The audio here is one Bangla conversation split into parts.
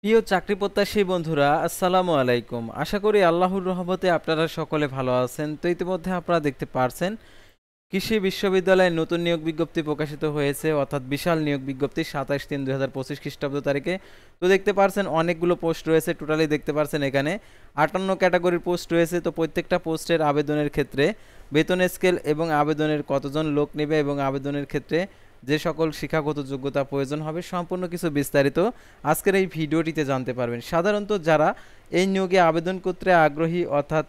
প্রিয় চাকরি প্রত্যাশী বন্ধুরা, আসসালামু আলাইকুম। আশা করি আল্লাহর রহমতে আপনারা সকলে ভালো আছেন। তো ইতিমধ্যে আপনারা দেখতে পারছেন কৃষি বিশ্ববিদ্যালয়ে নতুন নিয়োগ বিজ্ঞপ্তি প্রকাশিত হয়েছে, অর্থাৎ বিশাল নিয়োগ বিজ্ঞপ্তি 27/3/2025 খ্রিস্টাব্দ তারিখে। তো দেখতে পারছেন অনেকগুলো পোস্ট রয়েছে, টোটালি দেখতে পারছেন এখানে 58 ক্যাটাগরির পোস্ট রয়েছে। তো প্রত্যেকটা পোস্টের আবেদনের ক্ষেত্রে বেতন স্কেল এবং আবেদনের কতজন লোক নেবে এবং আবেদনের ক্ষেত্রে যে সকল শিক্ষাগত যোগ্যতা প্রয়োজন হবে সম্পূর্ণ কিছু বিস্তারিত আজকের এই ভিডিওটিতে জানতে পারবেন। সাধারণত যারা এই নিয়োগে আবেদন করতে আগ্রহী, অর্থাৎ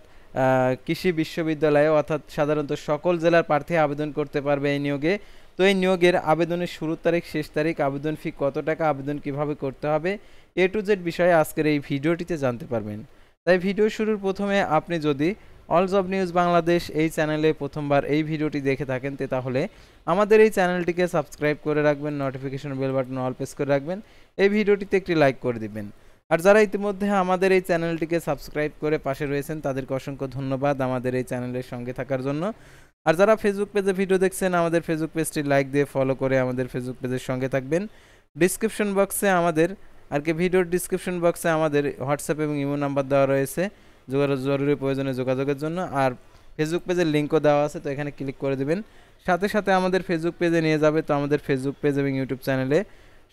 কৃষি বিশ্ববিদ্যালয়ে অর্থাৎ সাধারণত সকল জেলার প্রার্থী আবেদন করতে পারবে এই নিয়োগে। তো এই নিয়োগের আবেদনের শুরুর তারিখ, শেষ তারিখ, আবেদন ফি কত টাকা, আবেদন কিভাবে করতে হবে, এ টু জেড বিষয়ে আজকের এই ভিডিওটিতে জানতে পারবেন। তাই ভিডিও শুরুর প্রথমে আপনি যদি অল জব নিউজ বাংলাদেশ এই চ্যানেলে প্রথমবার এই ভিডিওটি দেখে থাকেন তাহলে আমাদের এই চ্যানেলটিকে সাবস্ক্রাইব করে রাখবেন, notification bell button all press করে রাখবেন, এই ভিডিওটিতে একটি লাইক করে দিবেন। আর যারা ইতিমধ্যে আমাদের এই চ্যানেলটিকে সাবস্ক্রাইব করে পাশে রয়েছেন তাদেরকে অসংখ্য ধন্যবাদ আমাদের এই চ্যানেলের সঙ্গে থাকার জন্য। আর যারা ফেসবুক পেজে ভিডিও দেখছেন আমাদের ফেসবুক পেজটি লাইক দিয়ে ফলো করে আমাদের ফেসবুক পেজের সঙ্গে থাকবেন। ডিসক্রিপশন বক্সে আমাদের ভিডিওর ডিসক্রিপশন বক্সে আমাদের হোয়াটসঅ্যাপ এবং ইমো নাম্বার দেওয়া রয়েছে জরুরি প্রয়োজনে যোগাযোগের জন্য। আর ফেসবুক পেজের লিঙ্কও দেওয়া আছে, তো এখানে ক্লিক করে দেবেন, সাথে সাথে আমাদের ফেসবুক পেজে নিয়ে যাবে। তো আমাদের ফেসবুক পেজ এবং ইউটিউব চ্যানেলে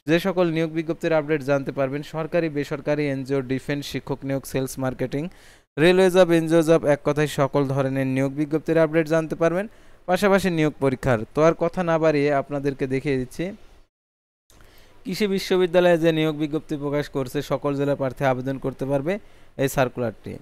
যে সকল নিয়োগ বিজ্ঞপ্তির আপডেট জানতে পারবেন, সরকারি বেসরকারি এনজিও, ডিফেন্স, শিক্ষক নিয়োগ, sales marketing, railway job, NGO job, এক কথায় সকল ধরনের নিয়োগ বিজ্ঞপ্তির আপডেট জানতে পারবেন, পাশাপাশি নিয়োগ পরীক্ষার। তো আর কথা না বাড়িয়ে আপনাদেরকে দেখিয়ে দিচ্ছি কৃষি বিশ্ববিদ্যালয়ে যে নিয়োগ বিজ্ঞপ্তি প্রকাশ করছে সকল জেলা প্রার্থী আবেদন করতে পারবে এই সার্কুলারটি।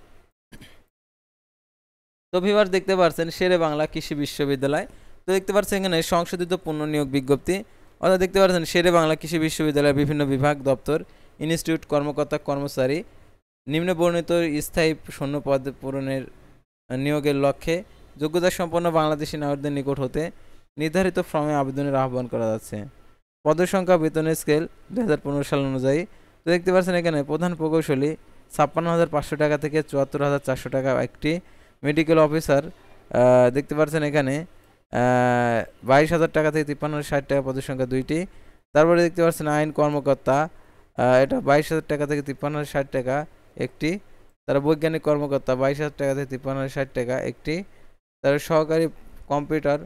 তো ভিউয়ার দেখতে পাচ্ছেন শেরে বাংলা কৃষি বিশ্ববিদ্যালয়। তো দেখতে পাচ্ছেন এখানে সংশোধিত পূর্ণ নিয়োগ বিজ্ঞপ্তি, অর্থাৎ দেখতে পাচ্ছেন শেরে বাংলা কৃষি বিশ্ববিদ্যালয়ের বিভিন্ন বিভাগ, দপ্তর, ইনস্টিটিউট, কর্মকর্তা, কর্মচারী নিম্ন বর্ণিত স্থায়ী শূন্য পদ পূরণের নিয়োগের লক্ষ্যে যোগ্যতা সম্পন্ন বাংলাদেশি নাগরিকদের নিকট হতে নির্ধারিত ফর্মে আবেদনের আহ্বান করা যাচ্ছে। পদের সংখ্যা, বেতনের স্কেল 2015 সাল অনুযায়ী। তো দেখতে পাচ্ছেন এখানে প্রধান প্রকৌশলী 56,500 টাকা থেকে 74,400 টাকা একটি, মেডিকেল অফিসার দেখতে পাচ্ছেন এখানে 22,000 টাকা থেকে 53,60 টাকা, পদের সংখ্যা 2টি। তারপরে দেখতে পাচ্ছেন আইন কর্মকর্তা, এটা 22,000 টাকা থেকে 53,60 টাকা একটি। তারা বৈজ্ঞানিক কর্মকর্তা 22,000 টাকা থেকে 53,60 টাকা একটি। তার সহকারী কম্পিউটার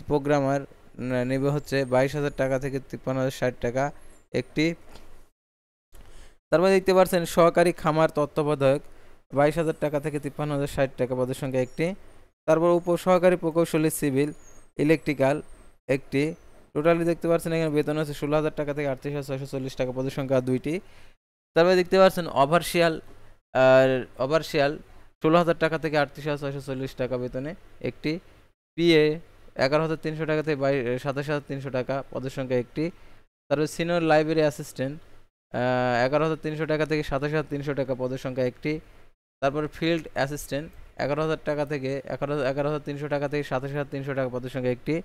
প্রোগ্রামার নেবে হচ্ছে 22,000 টাকা থেকে 53,60 টাকা একটি। তারপরে দেখতে পাচ্ছেন সহকারী খামার তত্ত্বাবধায়ক 22,000 টাকা থেকে 53,60 টাকা, পদের সংখ্যা একটি। তারপর উপসহকারী প্রকৌশলী সিভিল ইলেকট্রিক্যাল একটি। টোটালি দেখতে পাচ্ছেন এখানে বেতন আছে 16,000 টাকা থেকে 38,640 টাকা, পদের সংখ্যা 2টি। তারপরে দেখতে পাচ্ছেন ওভারশিয়াল 16,000 টাকা থেকে 38,640 টাকা বেতনে একটি। পিএ 11,300 টাকা থেকে 27,300 টাকা, পদের সংখ্যা একটি। তারপর সিনিয়র লাইব্রেরি অ্যাসিস্ট্যান্ট 11,300 টাকা থেকে 27,300 টাকা, পদের সংখ্যা একটি। তারপর ফিল্ড অ্যাসিস্ট্যান্ট 11,000 টাকা থেকে 11,300 টাকা থেকে 27,300 টাকা, পদের সংখ্যা একটি।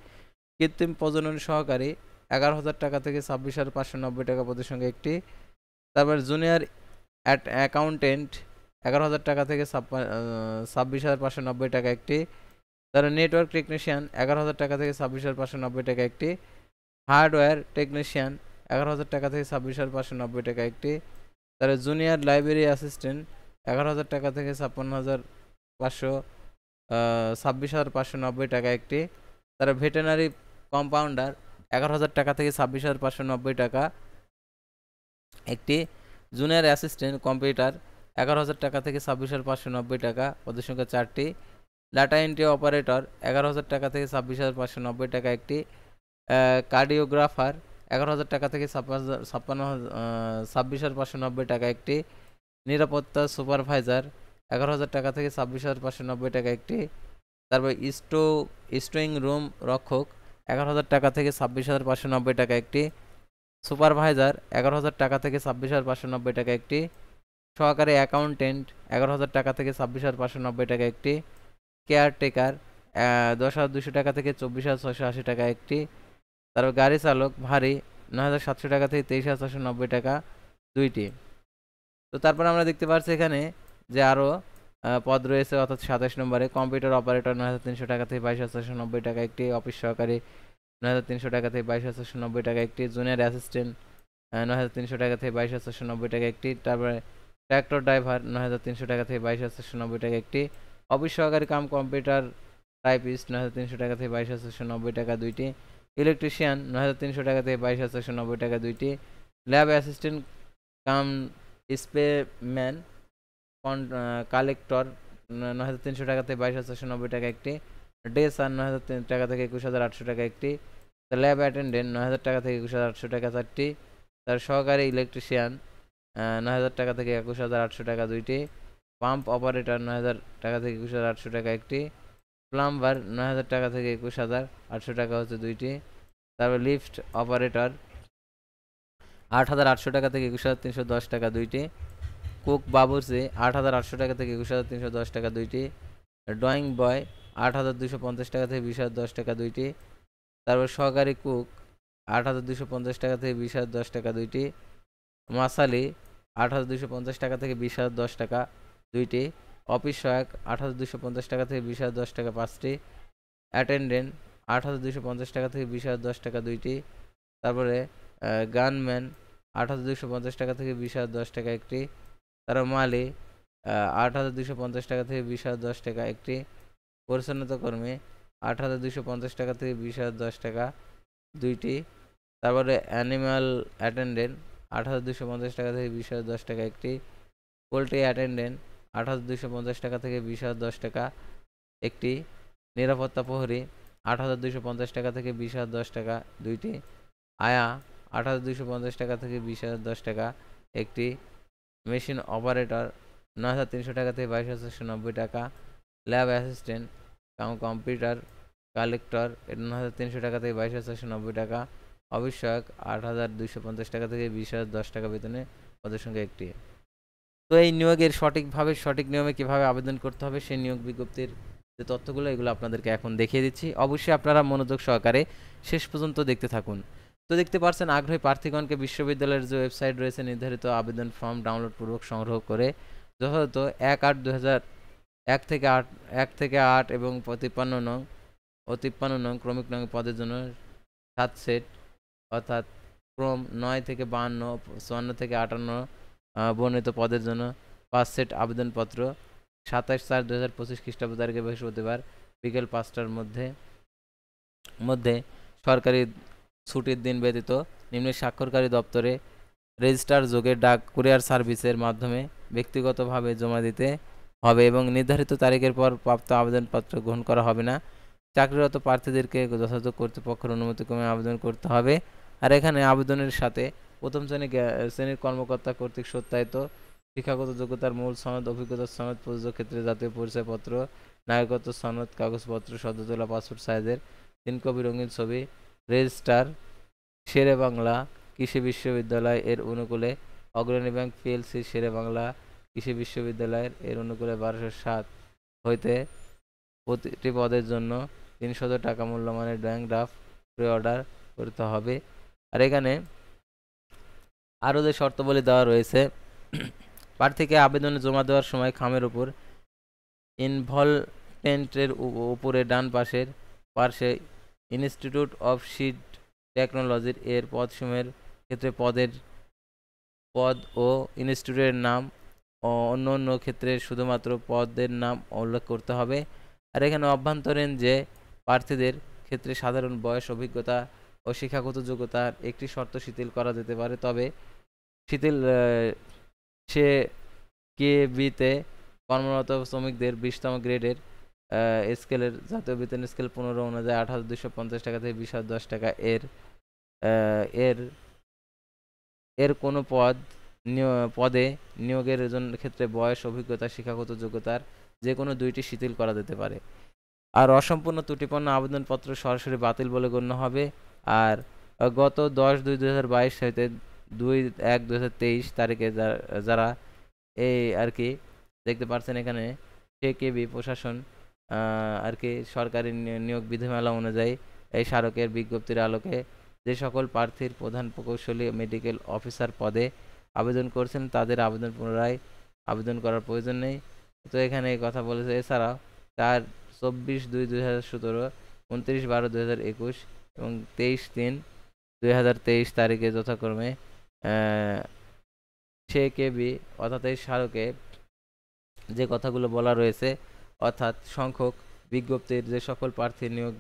কৃত্রিম প্রজনন সহকারী 11,000 টাকা থেকে 26,590 টাকা, পদের সংখ্যা একটি। তারপর জুনিয়র অ্যাকাউন্টেন্ট 11,000 টাকা থেকে 26,590 টাকা একটি। তারপর নেটওয়ার্ক টেকনিশিয়ান 11,000 টাকা থেকে 26,590 টাকা একটি। হার্ডওয়্যার টেকনিশিয়ান 11,000 টাকা থেকে 26,590 টাকা একটি। তারপর জুনিয়র লাইব্রেরি অ্যাসিস্ট্যান্ট 11,000 টাকা থেকে 26,590 টাকা একটি। তারা ভেটেনারি কম্পাউন্ডার 11,000 টাকা থেকে 26,590 টাকা একটি। জুনিয়র অ্যাসিস্ট্যান্ট কম্পিউটার 11,000 টাকা থেকে 26,590 টাকা, পদের সংখ্যা 4টি। ডাটা এন্ট্রি অপারেটর 11,000 টাকা থেকে 26,590 টাকা একটি। কার্ডিওগ্রাফার 11,000 টাকা থেকে 26,590 টাকা একটি। নিরাপত্তা সুপারভাইজার 11,000 টাকা থেকে 26,590 টাকা একটি। তারপর স্টোয়িং রুম রক্ষক 11,000 টাকা থেকে 26,590 টাকা একটি। সুপারভাইজার 11,000 টাকা থেকে 26,590 টাকা একটি। সহকারী অ্যাকাউন্টেন্ট 11,000 টাকা থেকে 26,590 টাকা একটি। কেয়ারটেকার 10,200 টাকা থেকে 24,680 টাকা একটি। তারপর গাড়ি চালক ভারী 9,700 টাকা থেকে 23,490 টাকা 2টি। তো তারপর আমরা দেখতে পাচ্ছি এখানে যে আরও পদ রয়েছে, অর্থাৎ 27 নম্বরে কম্পিউটার অপারেটর 9,300 টাকা থেকে 22,490 টাকা একটি। অফিস সহকারী 9,300 টাকা থেকে 22,490 টাকা একটি। জুনিয়র অ্যাসিস্ট্যান্ট 9,300 টাকা থেকে 22,490 টাকা একটি। তারপরে ট্র্যাক্টর ড্রাইভার 9,300 টাকা থেকে 22,490 টাকা একটি। অফিস সহকারী কাম কম্পিউটার টাইপিস্ট 9,300 টাকা থেকে 22,490 টাকা দুইটি। ইলেকট্রিশিয়ান 9,300 টাকা থেকে 22,490 টাকা দুইটি। ল্যাব অ্যাসিস্ট্যান্ট কাম স্পেম্যান কালেক্টর 9,300 টাকা থেকে 22,490 টাকা একটি। ডেসার 9,000 টাকা থেকে 21,800 টাকা একটি। ল্যাব অ্যাটেন্ডেন্ট 9,000 টাকা থেকে 21,800 টাকা চারটি। তার সহকারী ইলেকট্রিশিয়ান 9,000 টাকা থেকে 21,800 টাকা দুইটি। পাম্প অপারেটর 9,000 টাকা থেকে 21,800 টাকা একটি। প্লাম্বার 9,000 টাকা থেকে 21,800 টাকা হচ্ছে দুইটি। তারপর লিফট অপারেটর 8,800 টাকা থেকে 21,310 টাকা দুইটি। কুক বাবুর্চি 8,800 টাকা থেকে 21,310 টাকা দুইটি। ড্রয়িং বয় 8,250 টাকা থেকে 20,010 টাকা দুইটি। তারপর সহকারী কুক 8,250 টাকা থেকে 20,010 টাকা দুইটি। মাসালি 8,250 টাকা থেকে 20,010 টাকা দুইটি। অফিস সহায়ক 8,250 টাকা থেকে 20,010 টাকা পাঁচটি। অ্যাটেন্ডেন্ট 8,250 টাকা থেকে 20,010 টাকা দুইটি। তারপরে গানম্যান 8,250 টাকা থেকে 20,010 টাকা একটি। তারপর মালি 8,250 টাকা থেকে 20,010 টাকা একটি। পরিচ্ছন্নতা কর্মী 8,250 টাকা থেকে 20,010 টাকা দুইটি। তারপরে অ্যানিম্যাল অ্যাটেন্ডেন্ট 8,250 টাকা থেকে 20,010 টাকা একটি। পোলট্রি অ্যাটেন্ডেন্ট 8,250 টাকা থেকে 20,010 টাকা একটি। নিরাপত্তা প্রহরী 8,250 টাকা থেকে 20,010 টাকা দুইটি। আয়া 8,250 টাকা থেকে 20,010 টাকা একটি। মেশিন অপারেটর 9,300 টাকা থেকে 22,490 টাকা। ল্যাব অ্যাসিস্ট্যান্ট কম্পিউটার কালেক্টর 9,300 টাকা থেকে 22,490 টাকা। অফিস সহায়ক 8,250 টাকা থেকে 20,010 টাকা বেতনে পদের সংখ্যা একটি। তো এই নিয়োগের সঠিকভাবে সঠিক নিয়মে কিভাবে আবেদন করতে হবে সেই নিয়োগ বিজ্ঞপ্তির যে তথ্যগুলো এগুলো আপনাদেরকে এখন দেখিয়ে দিচ্ছি। অবশ্যই আপনারা মনোযোগ সহকারে শেষ পর্যন্ত দেখতে থাকুন। তো দেখতে পাচ্ছেন আগ্রহী প্রার্থীগণকে বিশ্ববিদ্যালয়ের যে ওয়েবসাইট রয়েছে নির্ধারিত আবেদন ফর্ম ডাউনলোড পূর্বক সংগ্রহ করে যথাযথ 1/8/2001 এবং 53 নং ও 53 নং ক্রমিক নং পদের জন্য 7 সেট অর্থাৎ ক্রম 9 থেকে 52, 54 থেকে 58 বর্ণিত পদের জন্য 5 সেট আবেদনপত্র 27/4/2025 খ্রিস্টাব্দ তারিখে বৃহস্পতিবার বিকেল 5টার মধ্যে সরকারি ছুটির দিন ব্যতীত নিম্নে স্বাক্ষরকারী দপ্তরে রেজিস্টার যোগে ডাক কুরিয়ার সার্ভিসের মাধ্যমে ব্যক্তিগতভাবে জমা দিতে হবে এবং নির্ধারিত তারিখের পর প্রাপ্ত আবেদনপত্র গ্রহণ করা হবে না। চাকরিরত প্রার্থীদেরকে যথাযথ কর্তৃপক্ষের অনুমতিক্রমে আবেদন করতে হবে। আর এখানে আবেদনের সাথে প্রথম শ্রেণীর কর্মকর্তা কর্তৃক সত্যায়িত শিক্ষাগত যোগ্যতার মূল সনদ, অভিজ্ঞতার সনদ, প্রযোজ্য ক্ষেত্রে জাতীয় পরিচয়পত্র, নাগরিকত্ব সনদ, কাগজপত্র, সদ্য তোলা পাসপোর্ট সাইজের 3 কপি রঙিন ছবি, রেজিস্টার শেরেবাংলা কৃষি বিশ্ববিদ্যালয় এর অনুকূলে অগ্রণী ব্যাংক পিএলসি শেরেবাংলা কৃষি বিশ্ববিদ্যালয়ের এর অনুকূলে 1207 হইতে প্রতিটি পদের জন্য 300 টাকা মূল্যমানের ব্যাংক ড্রাফট প্রি অর্ডার করতে হবে। আর এখানে আরও যে শর্তাবলী দেওয়া রয়েছে প্রার্থীকে আবেদনে জমা দেওয়ার সময় খামের উপর ইনভলভমেন্টের উপরে ডান পাশে ইনস্টিটিউট অফ শিট টেকনোলজির এর পদসমূহের ক্ষেত্রে পদ ও ইনস্টিটিউটের নাম ও অন্য ক্ষেত্রে শুধুমাত্র পদের নাম উল্লেখ করতে হবে। আর এখানে অভ্যন্তরীণ যে প্রার্থীদের ক্ষেত্রে সাধারণ বয়স, অভিজ্ঞতা ও শিক্ষাগত যোগ্যতার একটি শর্ত শিথিল করা যেতে পারে, তবে শিথিল সে কেবিতে কর্মরত শ্রমিকদের 20তম গ্রেডের স্কেলের জাতীয় বেতন স্কেল 15 অনুযায়ী 8,250 টাকা থেকে 20,010 টাকা এর এর কোনো পদে নিয়োগের ক্ষেত্রে বয়স, অভিজ্ঞতা, শিক্ষাগত যোগ্যতার যে কোনো দুইটি শিথিল করা যেতে পারে। আর অসম্পূর্ণ ত্রুটিপূর্ণ আবেদনপত্র সরাসরি বাতিল বলে গণ্য হবে। আর গত 10/2/2022 হইতে 2/1/2023 তারিখে যারা এই আর কি দেখতে পাচ্ছেন এখানে কেবি প্রশাসন আর কি সরকারি নিয়োগ বিধিমালা অনুযায়ী এই স্মারকের বিজ্ঞপ্তির আলোকে যে সকল প্রার্থীর প্রধান প্রকৌশলী মেডিকেল অফিসার পদে আবেদন করছেন তাদের আবেদন পুনরায় আবেদন করার প্রয়োজন নেই। তো এখানে এই কথা বলেছে। এছাড়াও 24/2/2017, 29/12/2021 এবং 23/3/2023 তারিখে যথাক্রমে কেবি অর্থাৎ এই স্মারকে যে কথাগুলো বলা রয়েছে, অর্থাৎ সংখ্যক বিজ্ঞপ্তির যে সকল প্রার্থী নিয়োগ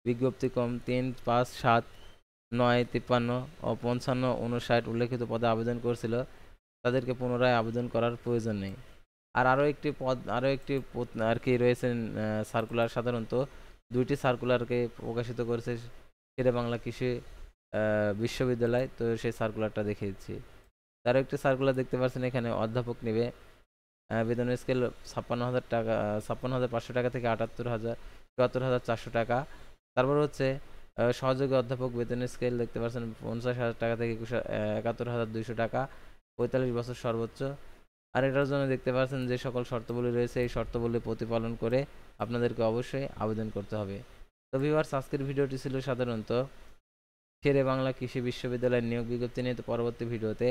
বিজ্ঞপ্তি কম ৩, ৫, ৭, ৯, ৫৩ ও ৫৫, ৫৯ উল্লেখিত পদে আবেদন করেছিল তাদেরকে পুনরায় আবেদন করার প্রয়োজন নেই। আরও একটি আর কি রয়েছে সার্কুলার, সাধারণত ২টি সার্কুলারকে প্রকাশিত করেছে শেরেবাংলা কৃষি বিশ্ববিদ্যালয়। তো সেই সার্কুলারটা দেখিয়ে দিচ্ছি। তারও একটি সার্কুলার দেখতে পাচ্ছেন এখানে, অধ্যাপক নেবে বেতনের স্কেল ৫৬,০০০ টাকা, ৫৬,৫০০ টাকা থেকে ৭৪,৪০০ টাকা। তারপর হচ্ছে সহযোগী অধ্যাপক বেতনের স্কেল দেখতে পাচ্ছেন ৫০,০০০ টাকা থেকে ৭১,২০০ টাকা, ৪৫ বছর সর্বোচ্চ। আর এটার জন্য দেখতে পাচ্ছেন যে সকল শর্তাবলী রয়েছে, এই শর্তাবলী প্রতিপালন করে আপনাদেরকে অবশ্যই আবেদন করতে হবে। তো ভিউয়ার্স, আজকের ভিডিওটি ছিল সাধারণত শেরেবাংলা কৃষি বিশ্ববিদ্যালয়ের নিয়োগ বিজ্ঞপ্তি নিয়ে। তো পরবর্তী ভিডিওতে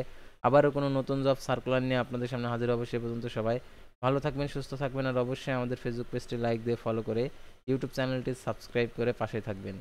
আবারও কোনো নতুন জব সার্কুলার নিয়ে আপনাদের সামনে হাজির হবে। সে পর্যন্ত সবাই ভালো থাকবেন, সুস্থ থাকবেন, আর অবশ্যই আমাদের ফেসবুক পেজটি লাইক দিয়ে ফলো করে ইউটিউব চ্যানেলটি সাবস্ক্রাইব করে পাশে থাকবেন।